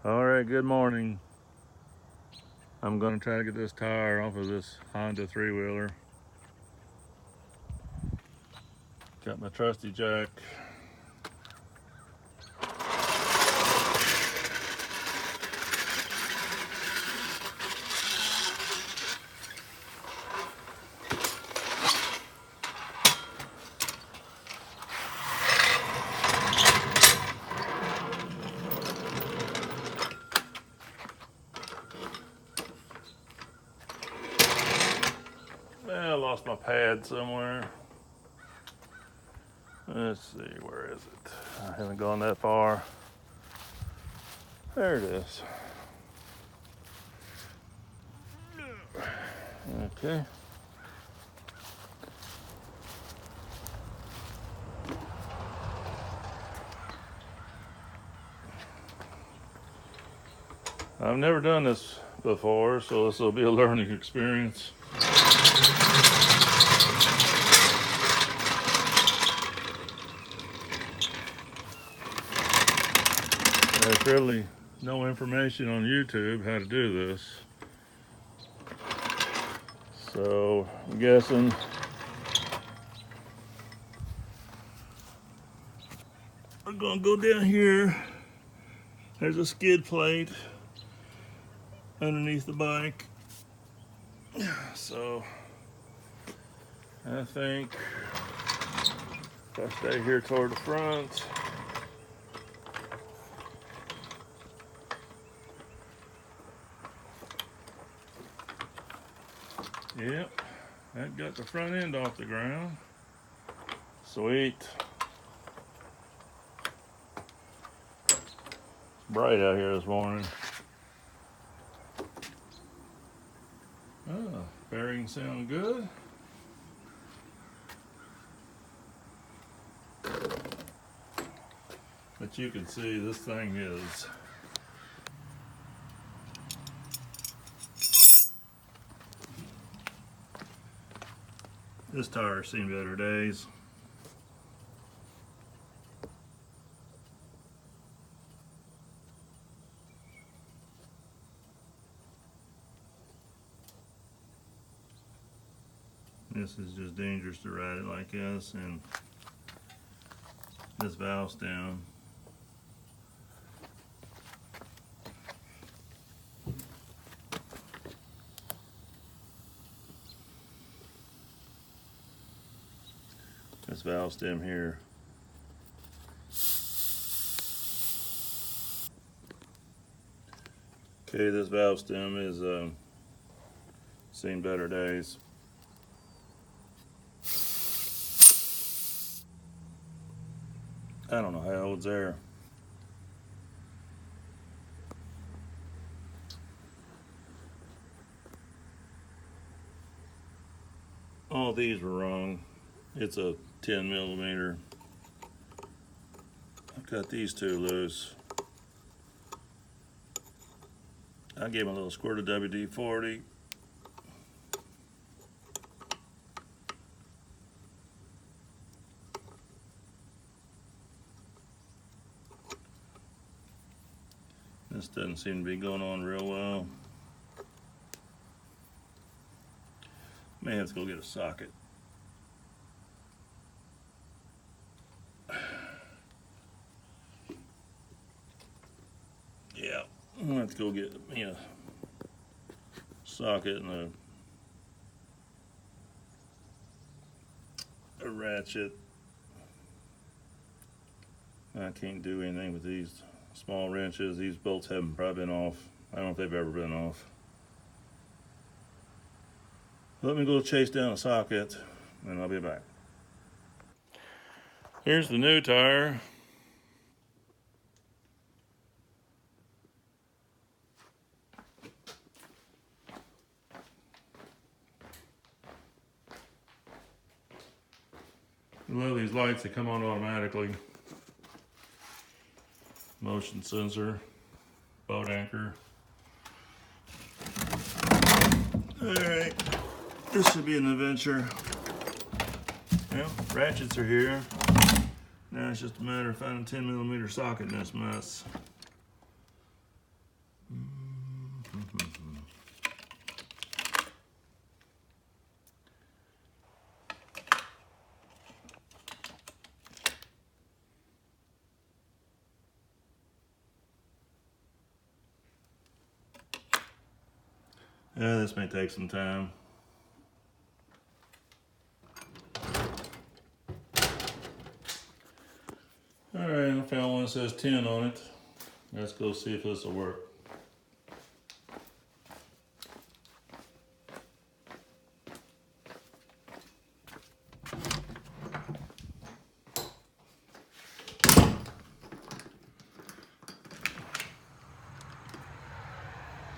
All right, good morning. I'm gonna try to get this tire off of this Honda three-wheeler. Got my trusty jack. I lost my pad somewhere. Let's see, where is it? I haven't gone that far. There it is. Okay. I've never done this before, so this will be a learning experience. There's really no information on YouTube how to do this. So I'm guessing we're gonna go down here. There's a skid plate underneath the bike. So I think if I stay here toward the front, yep, that got the front end off the ground. Sweet. It's bright out here this morning. Oh, bearings sound good. But you can see this thing is this tire's seen better days. This is just dangerous to ride it like this, and this valve's down. This valve stem here. Okay, this valve stem is seen better days. I don't know how old's there. All these were wrong. It's a 10 millimeter. I cut these two loose. I gave them a little squirt of WD-40. This doesn't seem to be going on real well. May have to go get a socket. Yeah, I'm gonna have to go get me a socket and a ratchet. I can't do anything with these small wrenches. These bolts haven't probably been off. I don't know if they've ever been off. Let me go chase down a socket and I'll be back. Here's the new tire. I love these lights, they come on automatically. Motion sensor, boat anchor. Alright, this should be an adventure. Well, ratchets are here. Now it's just a matter of finding a 10 millimeter socket in this mess. Yeah, this may take some time. Alright, I found one that says 10 on it. Let's go see if this will work.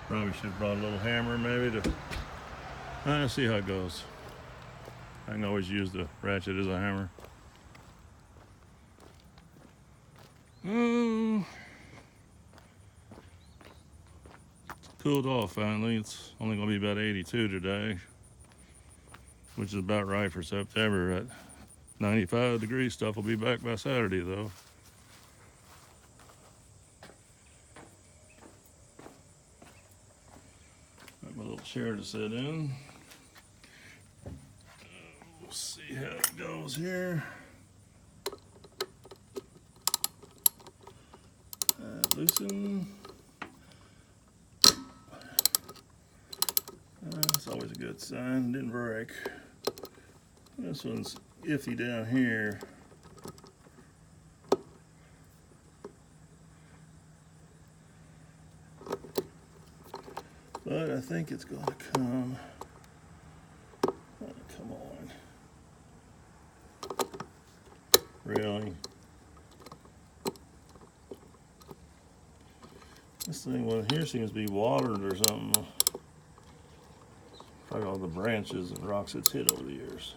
Probably should have brought a little hammer maybe to see how it goes. I can always use the ratchet as a hammer. Oh, it's cooled off finally. It's only going to be about 82 today, which is about right for September. At 95 degrees stuff will be back by Saturday though. Got my little chair to sit in. We'll see how it goes here. Loosen. That's always a good sign. Didn't break. This one's iffy down here. But I think it's going to come. Oh, come on. Really? This thing one here seems to be watered or something. Probably all the branches and rocks it's hit over the years.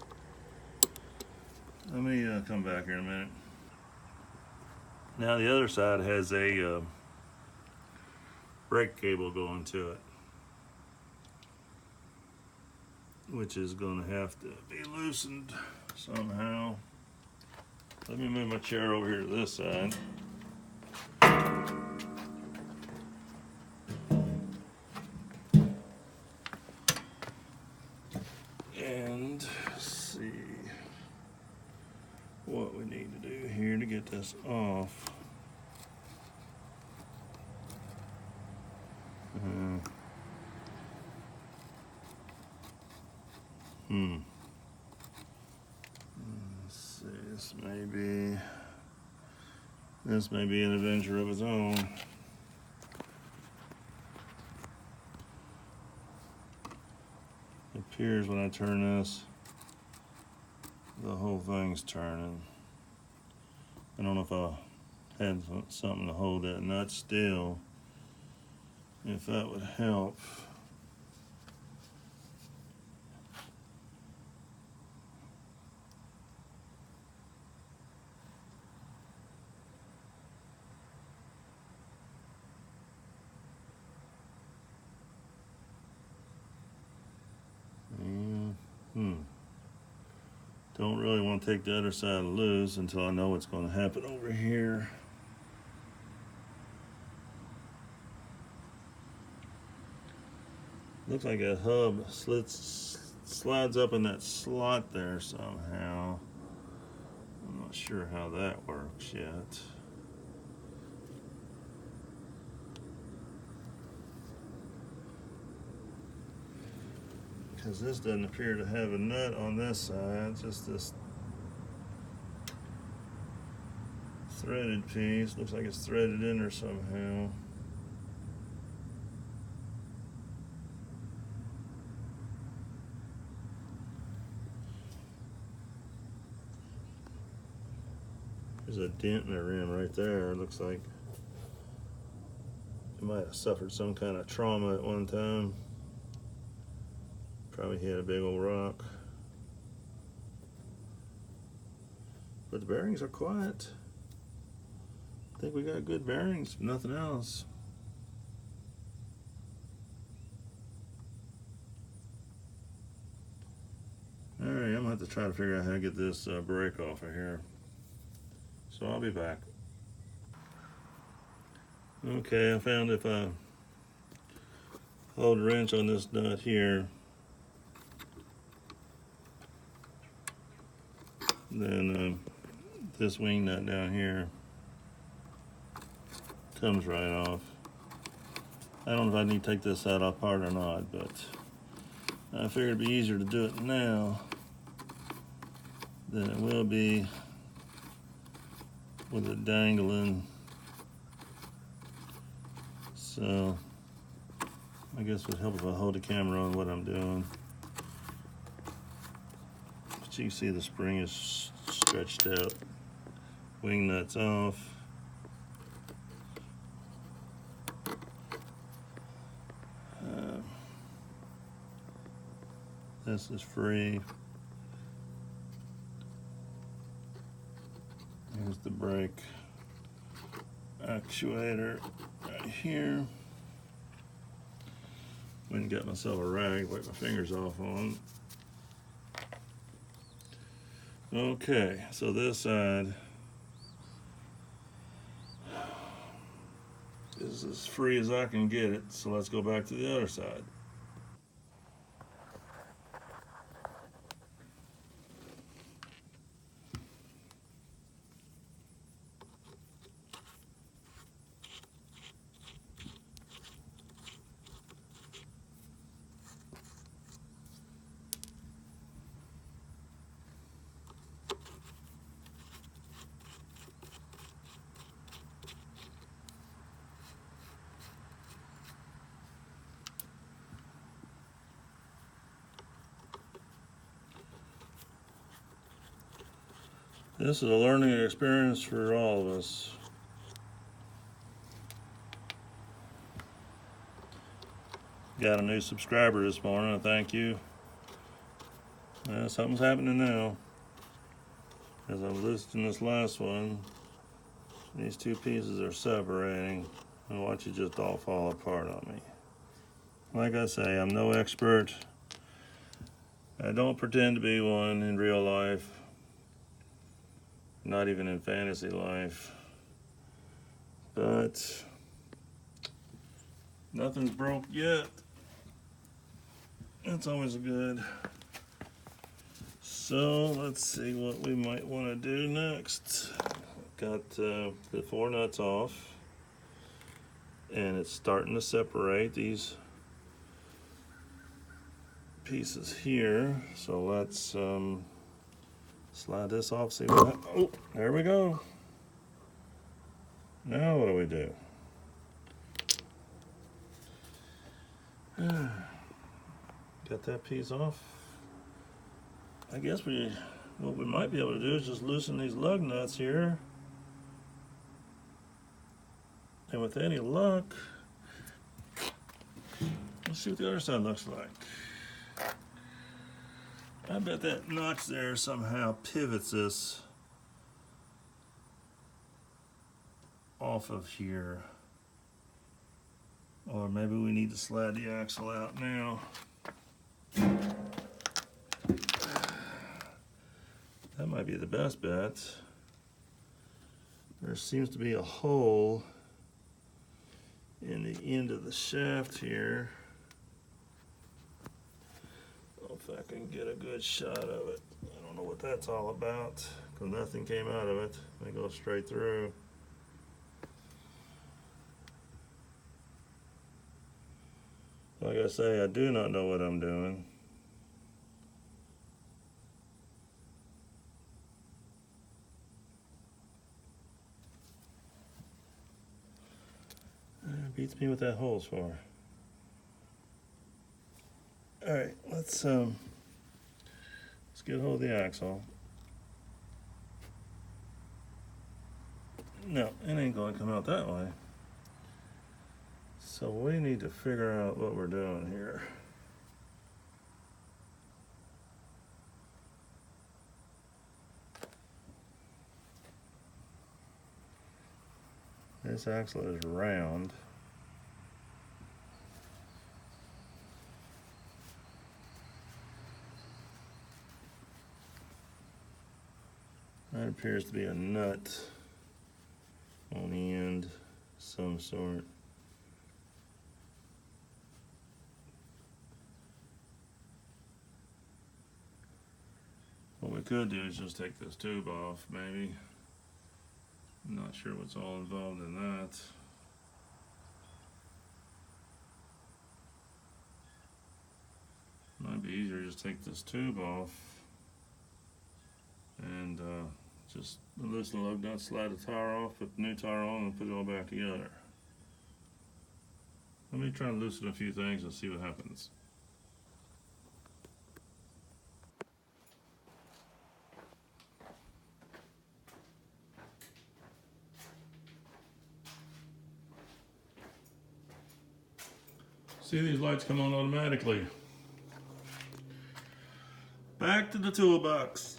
Let me come back here in a minute. Now the other side has a brake cable going to it, which is going to have to be loosened somehow. Let me move my chair over here to this side. And see what we need to do here to get this off. Let's see, this may be an adventure of its own. It appears when I turn this, the whole thing's turning. I don't know if I had something to hold that nut still, if that would help. Don't really want to take the other side loose until I know what's going to happen over here. Looks like a hub slides up in that slot there somehow. I'm not sure how that works yet. Because this doesn't appear to have a nut on this side, just this threaded piece. Looks like it's threaded in there somehow. There's a dent in the rim right there. It looks like it might have suffered some kind of trauma at one time. Probably hit a big old rock. But the bearings are quiet. I think we got good bearings, if nothing else. Alright, I'm gonna have to try to figure out how to get this brake off of here. So I'll be back. Okay, I found if I hold a wrench on this nut here, then this wing nut down here comes right off. I don't know if I need to take this side apart or not, but I figured it'd be easier to do it now than it will be with it dangling. So I guess it would help if I hold the camera on what I'm doing. But you can see the spring is stretched out. Wing nuts off. This is free. Here's the brake actuator right here. Went and got myself a rag, wipe my fingers off on. Okay, so this side is as free as I can get it, so let's go back to the other side. This is a learning experience for all of us. Got a new subscriber this morning, thank you. Something's happening now. As I'm listening to this last one, these two pieces are separating, and watch it just all fall apart on me. Like I say, I'm no expert. I don't pretend to be one in real life, not even in fantasy life. But nothing's broke yet. That's always good. So let's see what we might want to do next. Got the 4 nuts off, and it's starting to separate these pieces here. So let's slide this off. See what happens. Oh, there we go. Now what do we do? Got that piece off. I guess what we might be able to do is just loosen these lug nuts here. And with any luck, let's see what the other side looks like. I bet that notch there somehow pivots this off of here. Or maybe we need to slide the axle out now. That might be the best bet. There seems to be a hole in the end of the shaft here. If I can get a good shot of it. I don't know what that's all about, because nothing came out of it. It goes straight through. Like I say, I do not know what I'm doing. Beats me what that hole's for. All right, let's get a hold of the axle. No, it ain't going to come out that way. So we need to figure out what we're doing here. This axle is round. That appears to be a nut on the end, some sort. What we could do is just take this tube off, maybe. I'm not sure what's all involved in that. just take this tube off and just loosen the lug nut, slide the tire off, put the new tire on, and put it all back together. Let me try to loosen a few things and see what happens. See, these lights come on automatically. Back to the toolbox.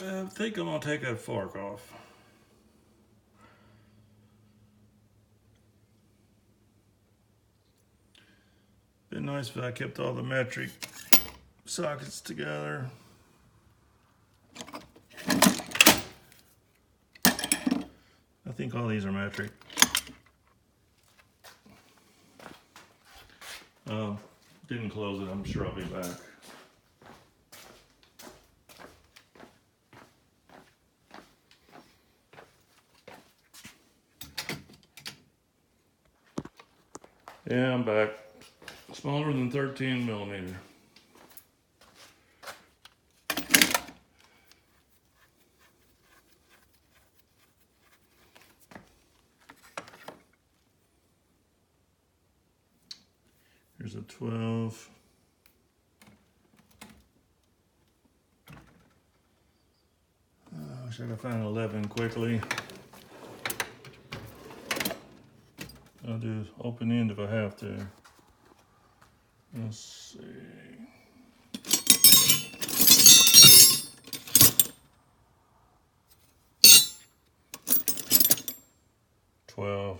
I think I'm gonna take that fork off. Been nice if I kept all the metric sockets together. I think all these are metric. Didn't close it, I'm sure I'll be back. Yeah, I'm back. Smaller than 13 millimeter. Here's a 12. I wish I could find an 11 quickly. I'll do open end if I have to. Let's see. 12.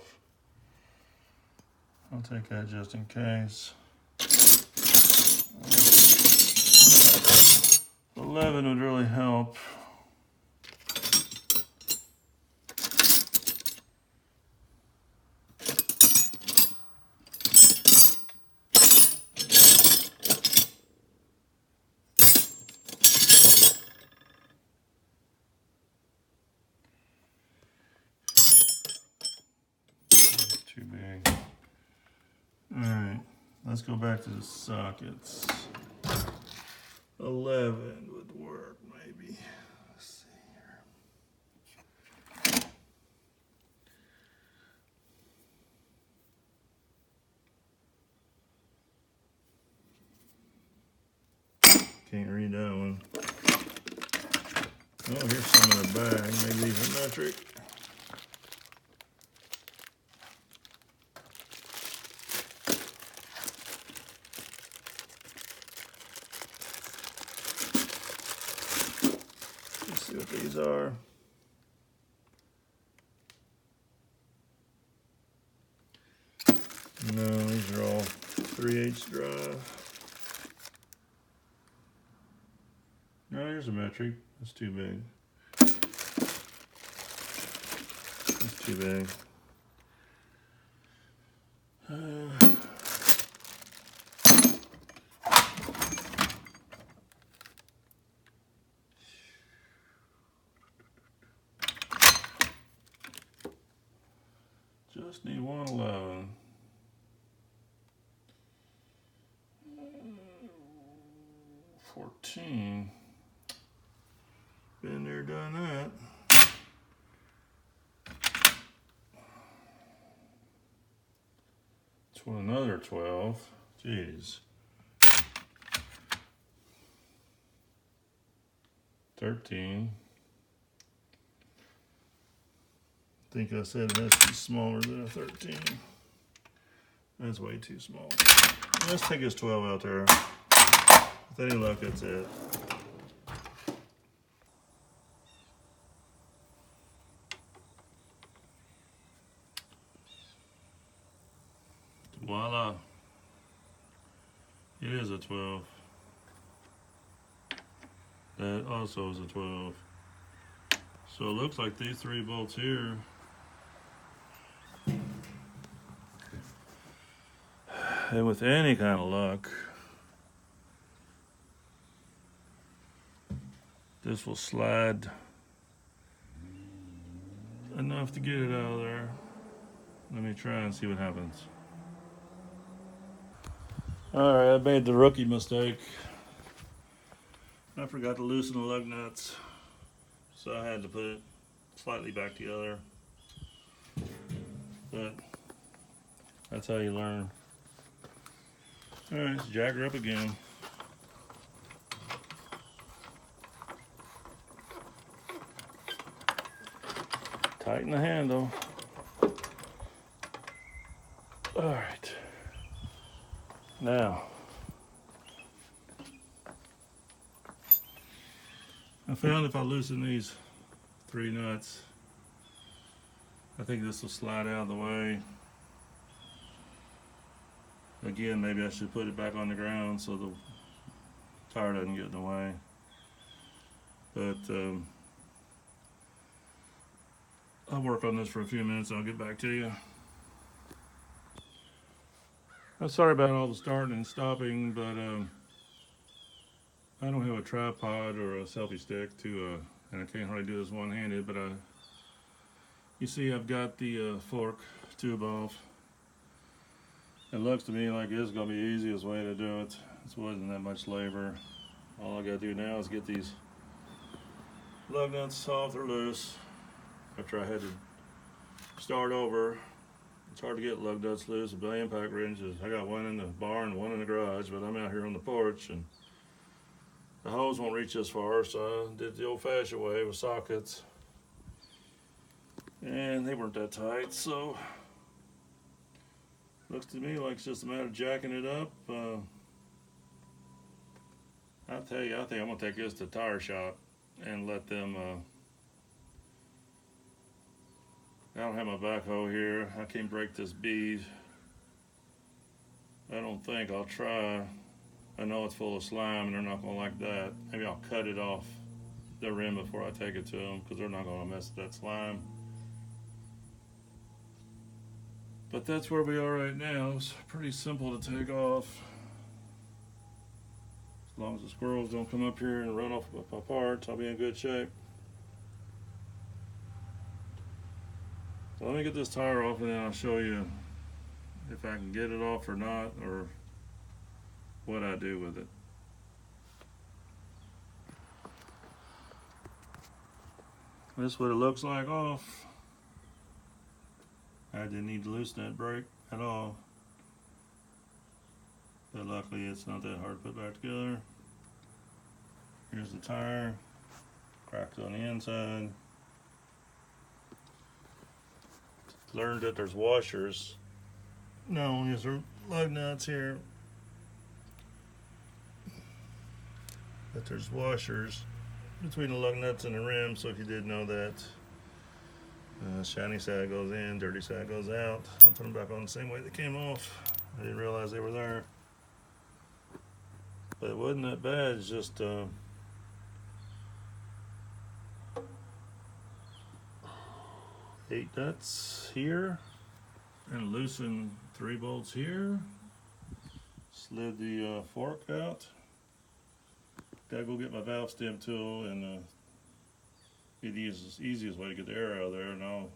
I'll take that just in case. 11 would really help. Too big. All right, let's go back to the sockets. 11 would work, maybe. Let's see here. Can't read that one. Oh, here's some in the bag. Maybe these are metric. Let's see what these are. No, these are all 3/8 drive. No, here's a metric. That's too big. That's too big. Just need 111. $14. Been there, done that. To another 12. Jeez. 13. I think I said it has to be smaller than a 13. That's way too small. Let's take this 12 out there. With any luck, that's it. Voila. It is a 12. That also is a 12. So it looks like these 3 bolts here and with any kind of luck, this will slide enough to get it out of there. Let me try and see what happens. Alright, I made the rookie mistake. I forgot to loosen the lug nuts, so I had to put it slightly back together. But that's how you learn. Alright, let's jack her up again. Tighten the handle. Alright. Now, I found if I loosen these 3 nuts, I think this will slide out of the way. Again, maybe I should put it back on the ground so the tire doesn't get in the way. But I'll work on this for a few minutes and I'll get back to you. I'm sorry about all the starting and stopping, but I don't have a tripod or a selfie stick to, and I can't hardly do this one-handed, but you see I've got the fork tube off. It looks to me like this is going to be the easiest way to do it. This wasn't that much labor. All I got to do now is get these lug nuts off or loose. After I had to start over, it's hard to get lug nuts loose with the impact wrenches. I got one in the barn, one in the garage, but I'm out here on the porch and the hose won't reach this far, so I did the old-fashioned way with sockets. And they weren't that tight, so looks to me like it's just a matter of jacking it up. I'll tell you, I think I'm gonna take this to the tire shop and let them, I don't have my backhoe here. I can't break this bead. I don't think. I'll try. I know it's full of slime and they're not gonna like that. Maybe I'll cut it off the rim before I take it to them because they're not gonna mess with that slime. But that's where we are right now. It's pretty simple to take off. As long as the squirrels don't come up here and run off with my parts, I'll be in good shape. So let me get this tire off and then I'll show you if I can get it off or not, or what I do with it. This is what it looks like off. I didn't need to loosen that brake at all. But luckily it's not that hard to put back together. Here's the tire. Cracked on the inside. Learned that there's washers. Not only is there lug nuts here, but there's washers between the lug nuts and the rim, so if you didn't know that, shiny side goes in, dirty side goes out. I'll put them back on the same way they came off. I didn't realize they were there. But it wasn't that bad, it's just 8 nuts here, and loosen 3 bolts here. Slid the fork out. Gotta go get my valve stem tool and be the easiest way to get the air out of there. Now,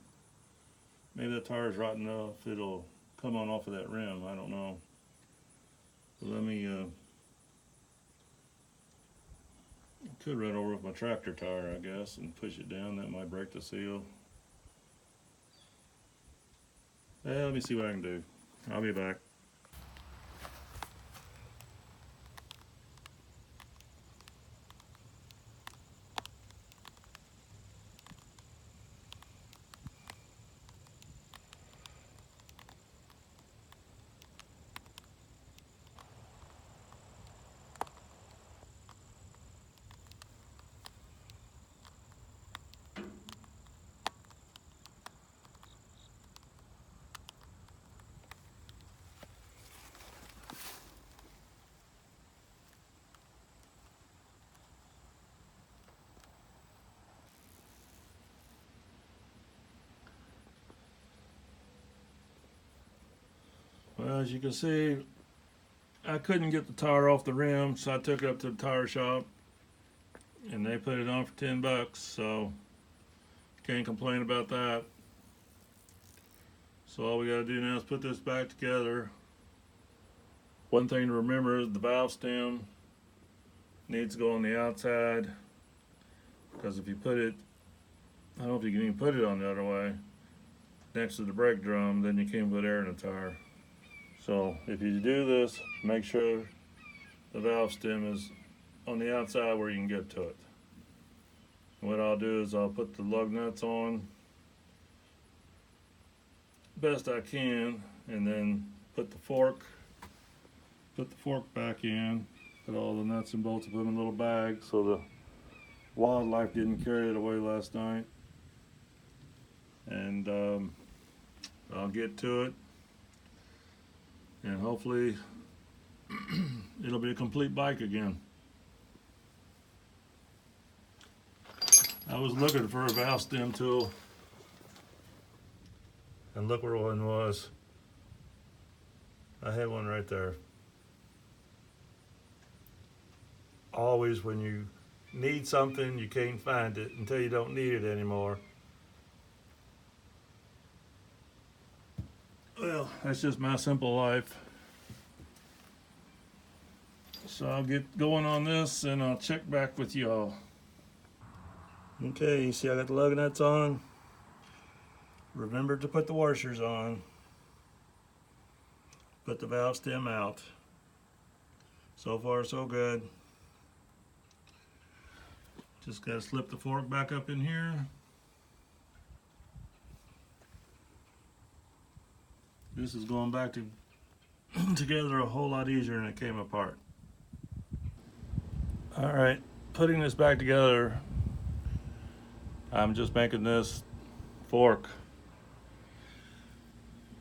maybe that tire's rotten enough, it'll come on off of that rim, I don't know. But let me, could run over with my tractor tire, I guess, and push it down. That might break the seal. Let me see what I can do. I'll be back. Well, as you can see, I couldn't get the tire off the rim, so I took it up to the tire shop and they put it on for 10 bucks, so can't complain about that. So all we gotta do now is put this back together One thing to remember is the valve stem needs to go on the outside, because if you put it, I don't know if you can even put it on the other way, next to the brake drum, then you can't put air in the tire. So if you do this, make sure the valve stem is on the outside where you can get to it. And what I'll do is I'll put the lug nuts on best I can, and then put the fork back in, put all the nuts and bolts, put them in a little bag so the wildlife didn't carry it away last night. And I'll get to it, and hopefully it'll be a complete bike again. I was looking for a valve stem tool, and look where one was. I had one right there. Always when you need something, you can't find it until you don't need it anymore. Well, that's just my simple life. So I'll get going on this and I'll check back with y'all. Okay, you see I got the lug nuts on. Remember to put the washers on. Put the valve stem out. So far so good. Just gotta slip the fork back up in here. This is going back together a whole lot easier than it came apart. All right, putting this back together, I'm just making this fork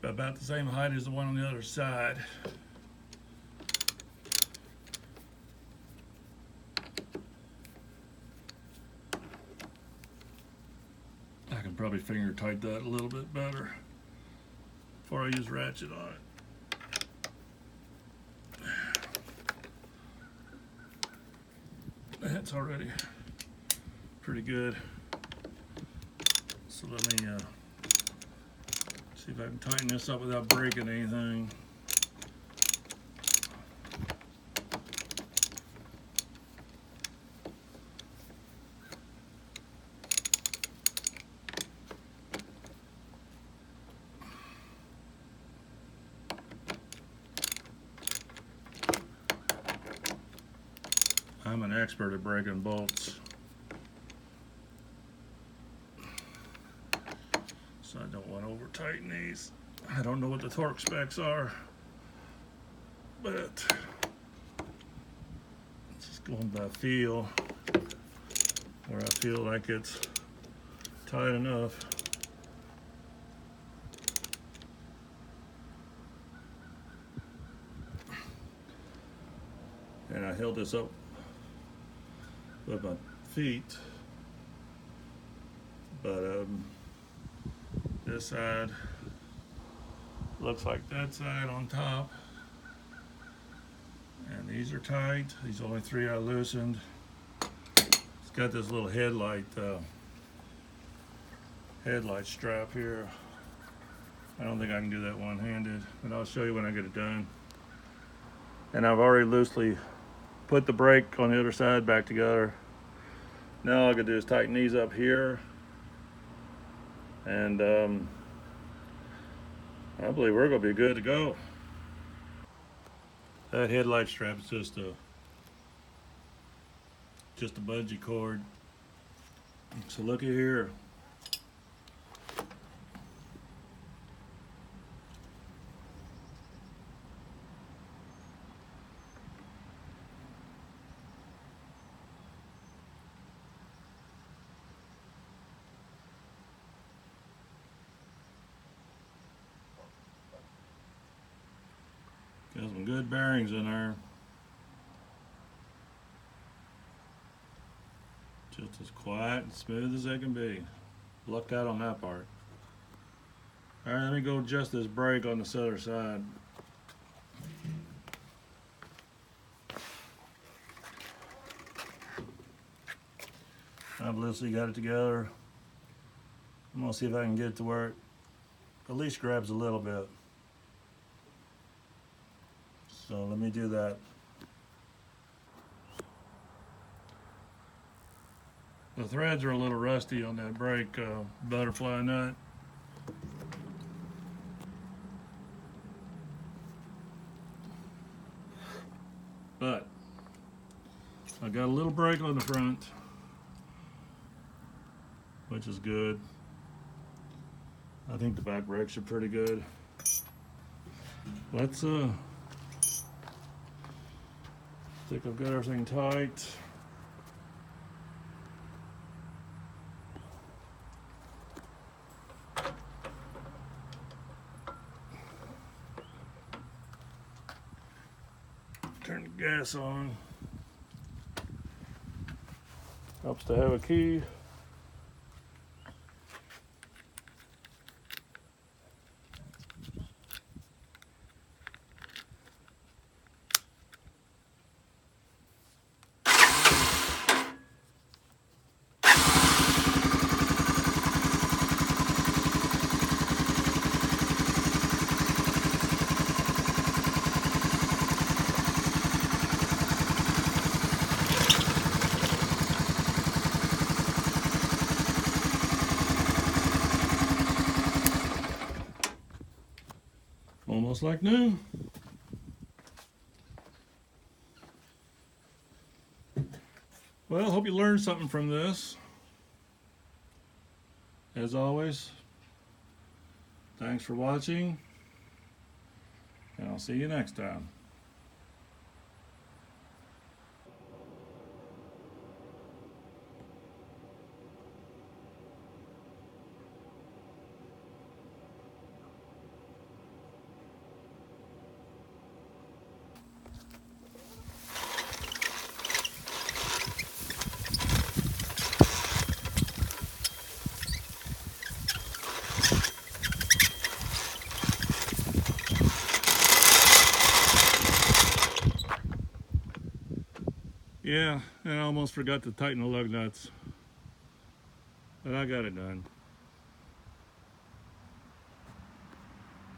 about the same height as the one on the other side. I can probably finger tight that a little bit better before I use ratchet on it. That's already pretty good. So let me see if I can tighten this up without breaking anything. I'm an expert at breaking bolts, so I don't want to over tighten these. I don't know what the torque specs are, but just going by feel, where I feel like it's tight enough. And I held this up with my feet, but this side looks like that side on top, and these are tight. These are only 3 I loosened. It's got this little headlight strap here. I don't think I can do that one-handed, but I'll show you when I get it done. And I've already loosely put the brake on the other side back together. Now all I gotta do is tighten these up here, and I believe we're gonna be good to go. That headlight strap is just a bungee cord. So looky here. Got some good bearings in there. Just as quiet and smooth as they can be. Lucked out on that part. Alright, let me go adjust this brake on this other side. I've loosely got it together. I'm gonna see if I can get it to where it at least grabs a little bit. So let me do that. The threads are a little rusty on that brake butterfly nut. But I got a little brake on the front, which is good. I think the back brakes are pretty good. Let's think I've got everything tight. Turn the gas on. Helps to have a key. Almost like new. Well, hope you learned something from this. As always, thanks for watching, and I'll see you next time. Yeah, and I almost forgot to tighten the lug nuts, but I got it done.